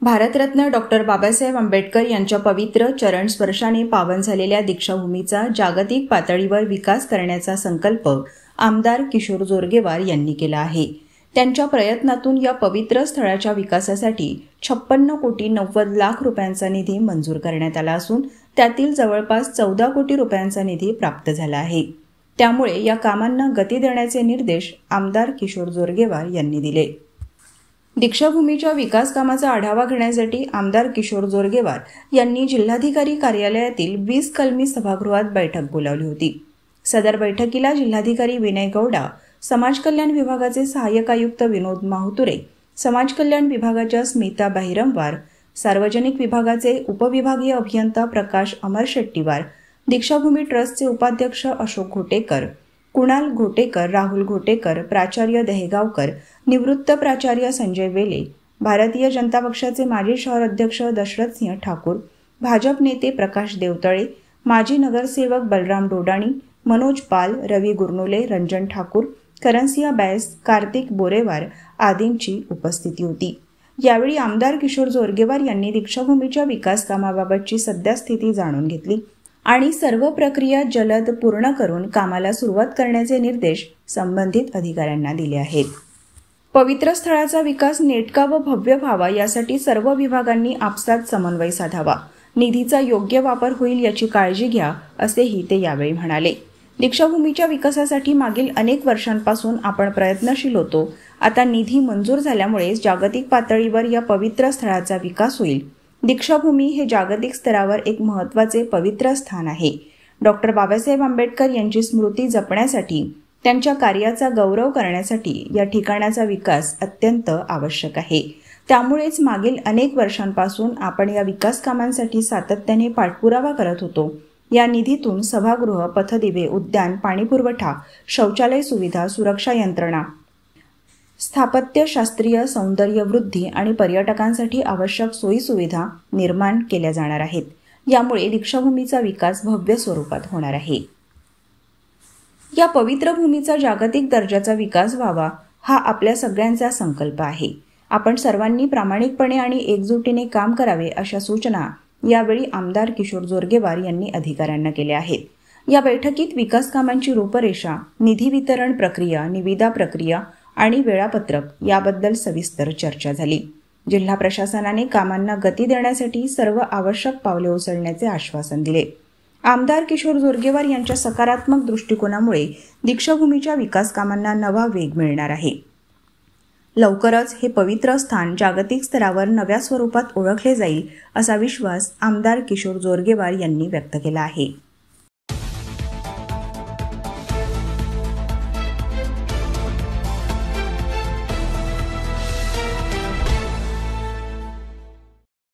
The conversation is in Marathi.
भारतरत्न डॉक्टर बाबासाहेब आंबेडकर यांच्या पवित्र चरण स्पर्शाने पावन झालेल्या दीक्षाभूमीचा जागतिक पातळीवर विकास करण्याचा संकल्प आमदार किशोर जोरगेवार यांनी केला आहे। त्यांच्या प्रयत्नातून या पवित्र स्थळाच्या विकासासाठी 56 कोटी 90 लाख रुपयांचा निधी मंजूर करण्यात आला असून त्यातील जवळपास 14 कोटी रुपयांचा निधी प्राप्त झाला आहे। त्यामुळे या कामांना गती देण्याचे निर्देश आमदार किशोर जोरगेवार यांनी दिले। दीक्षाभूमीच्या विकास कामाचा आढावा घेण्यासाठी आमदार किशोर जोरगेवार यांनी जिल्हाधिकारी कार्यालयातील 20 कलमी सभागृहात बैठक बोलावली होती। सदर बैठकीला जिल्हाधिकारी विनय गौडा, समाज कल्याण विभागाचे सहाय्यक आयुक्त विनोद माहुतुरे, समाज कल्याण विभागाच्या स्मिता बहिरमवार, सार्वजनिक विभागाचे उपविभागीय अभियंता प्रकाश अमरशेट्टीवार, दीक्षाभूमी ट्रस्टचे उपाध्यक्ष अशोक घोटेकर, कुणाल घोटेकर, राहुल घोटेकर, प्राचार्य दहेगावकर, निवृत्त प्राचार्य संजय वेले, भारतीय जनता पक्षाचे माजी शहर अध्यक्ष दशरथसिंह ठाकूर, भाजप नेते प्रकाश देवतळे, माजी नगरसेवक बलराम डोडाणी, मनोज पाल, रवी गुरनुले, रंजन ठाकूर, करन्सिया बैस, कार्तिक बोरेवार आदींची उपस्थिती होती। यावेळी आमदार किशोर जोरगेवार यांनी दीक्षाभूमीच्या विकास कामाबाबतची सद्यस्थिती जाणून घेतली आणि सर्व प्रक्रिया जलद पूर्ण करून कामाला सुरुवात करण्याचे निर्देश संबंधित अधिकाऱ्यांना दिले आहेत। पवित्र स्थळाचा विकास नेटका व भव्य व्हावा यासाठी सर्व विभागांनी आपसात समन्वय साधावा, निधीचा योग्य वापर होईल याची काळजी घ्या, असेही ते यावेळी म्हणाले। दीक्षाभूमीच्या विकासासाठी मागील अनेक वर्षांपासून आपण प्रयत्नशील होतो। आता निधी मंजूर झाल्यामुळे जागतिक पातळीवर या पवित्र स्थळाचा विकास होईल। दीक्षाभूमी हे जागतिक स्तरावर एक महत्त्वाचे पवित्र स्थान आहे। डॉक्टर बाबासाहेब आंबेडकर यांची स्मृती जपण्यासाठी, त्यांच्या कार्याचा गौरव करण्यासाठी या ठिकाणाचा विकास अत्यंत आवश्यक आहे। त्यामुळेच मागील अनेक वर्षांपासून आपण या विकास कामांसाठी सातत्याने पाठपुरावा करत होतो। या निधीतून सभागृह, पथदिवे, उद्यान, पाणीपुरवठा, शौचालय सुविधा, सुरक्षा यंत्रणा, स्थापत्य, शास्त्रीय सौंदर्य वृद्धी आणि पर्यटकांसाठी आवश्यक सोयी सुविधा निर्माण केल्या जाणार आहेत। यामुळे दीक्षाभूमीचा विकास भव्य स्वरूपात होणार आहे। या पवित्र भूमीचा जागतिक दर्जाचा विकास व्हावा हा आपल्या सगळ्यांचा संकल्प आहे। आपण सर्वांनी प्रामाणिकपणे आणि एकजुटीने काम करावे अशा सूचना यावेळी आमदार किशोर जोरगेवार यांनी अधिकाऱ्यांना केल्या आहेत। या बैठकीत विकास कामांची रूपरेषा, निधी वितरण प्रक्रिया, निविदा प्रक्रिया आणि वेळापत्रक याबद्दल सविस्तर चर्चा झाली। जिल्हा प्रशासनाने कामांना गती देण्यासाठी सर्व आवश्यक पावले उचलण्याचे आश्वासन दिले। आमदार किशोर जोरगेवार यांच्या सकारात्मक दृष्टिकोनामुळे दीक्षाभूमीच्या विकास कामांना नवा वेग मिळणार आहे। लवकरच हे पवित्र स्थान जागतिक स्तरावर नव्या स्वरूपात ओळखले जाईल असा विश्वास आमदार किशोर जोरगेवार यांनी व्यक्त केला आहे।